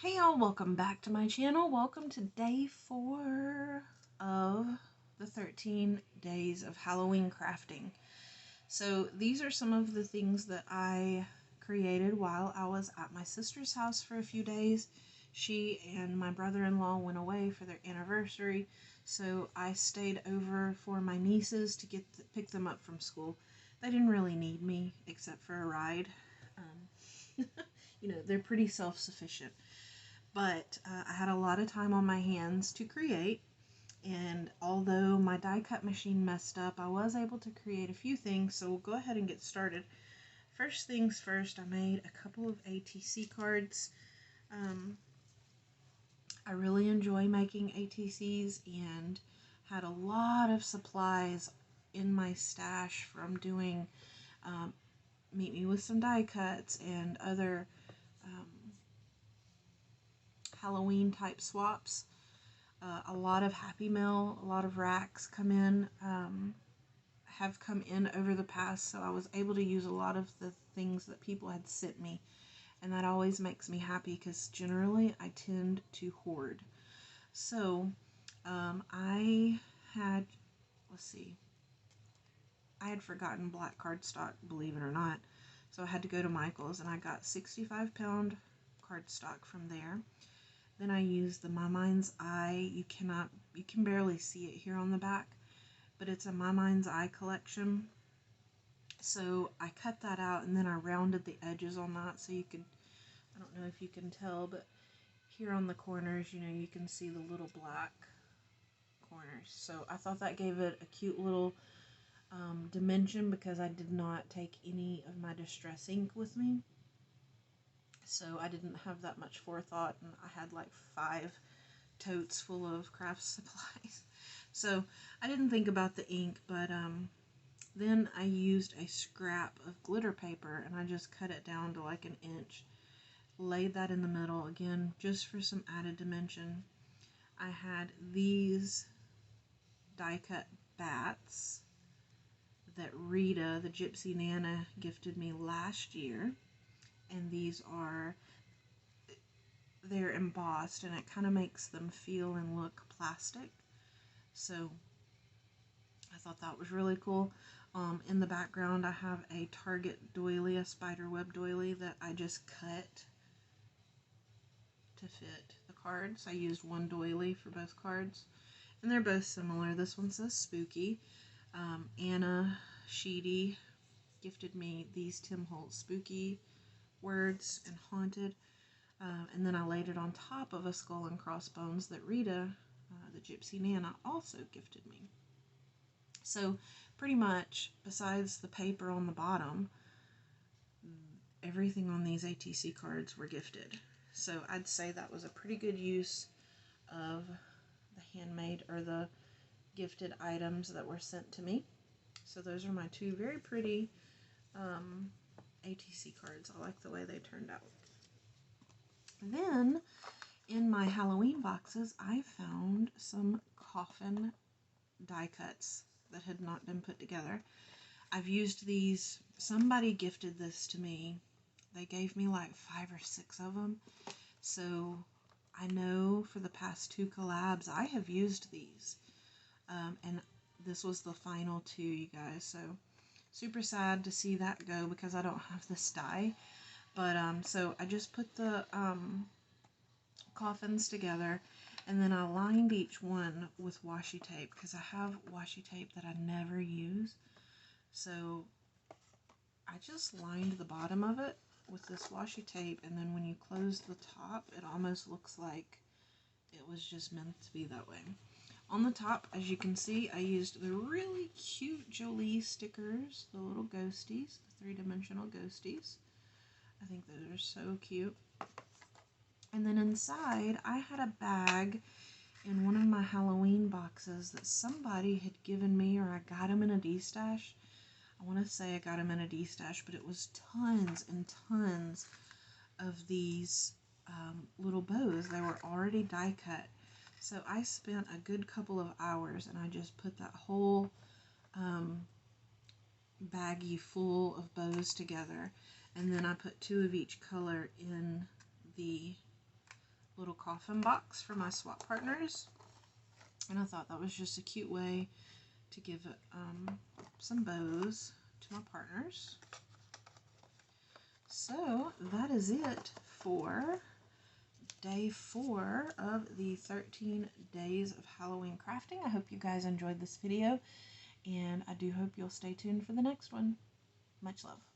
Hey y'all, welcome back to my channel. Welcome to day 4 of the 13 days of Halloween crafting. So these are some of the things that I created while I was at my sister's house for a few days. She and my brother-in-law went away for their anniversary, so I stayed over for my nieces to pick them up from school. They didn't really need me except for a ride. They're pretty self-sufficient. But I had a lot of time on my hands to create, and although my die cut machine messed up, I was able to create a few things, so we'll go ahead and get started. First things first, I made a couple of ATC cards. I really enjoy making ATCs and had a lot of supplies in my stash from doing Meet Me With Some Die Cuts and other Halloween type swaps. A lot of Happy Mail, a lot of racks have come in over the past, so I was able to use a lot of the things that people had sent me, and that always makes me happy because generally I tend to hoard. So I had, let's see, I had forgotten black cardstock, believe it or not, so I had to go to Michael's and I got 65-pound cardstock from there. Then I used the My Mind's Eye. You can barely see it here on the back, but it's a My Mind's Eye collection. So I cut that out and then I rounded the edges on that so you could, I don't know if you can tell, but here on the corners, you can see the little black corners. So I thought that gave it a cute little dimension because I did not take any of my distress ink with me. So I didn't have that much forethought, and I had like 5 totes full of craft supplies. So I didn't think about the ink, but then I used a scrap of glitter paper and I just cut it down to like an inch, laid that in the middle again just for some added dimension. I had these die cut bats that Rita, the Gypsy Nana, gifted me last year, and they're embossed and it kind of makes them feel and look plastic. So I thought that was really cool. In the background I have a Target doily, a spiderweb doily that I just cut to fit the cards. I used one doily for both cards, and they're both similar. This one says spooky. Anna Sheedy gifted me these Tim Holtz spooky words and haunted, and then I laid it on top of a skull and crossbones that Rita, the Gypsy Nana, also gifted me. So pretty much, besides the paper on the bottom, everything on these ATC cards were gifted. So I'd say that was a pretty good use of the handmade or the gifted items that were sent to me. So those are my 2 very pretty ATC cards. I like the way they turned out. Then in my Halloween boxes, I found some coffin die cuts that had not been put together. I've used these. Somebody gifted this to me. They gave me like 5 or 6 of them. So I know for the past 2 collabs I have used these. And this was the final 2, you guys. So super sad to see that go because I don't have this die. But so I just put the coffins together, and then I lined each one with washi tape because I have washi tape that I never use. So I just lined the bottom of it with this washi tape, and then when you close the top, it almost looks like it was just meant to be that way. On the top, as you can see, I used the really cute Jolie stickers, the little ghosties, the 3-dimensional ghosties. I think those are so cute. And then inside, I had a bag in one of my Halloween boxes that somebody had given me, or I got them in a D-stash. I want to say I got them in a D-stash, but it was tons and tons of these little bows. They were already die cut. So I spent a good couple of hours and I just put that whole baggie full of bows together, and then I put 2 of each color in the coffin box for my swap partners. And I thought that was just a cute way to give some bows to my partners. So that is it for day 4 of the 13 days of Halloween crafting. I hope you guys enjoyed this video, and I do hope you'll stay tuned for the next one. Much love.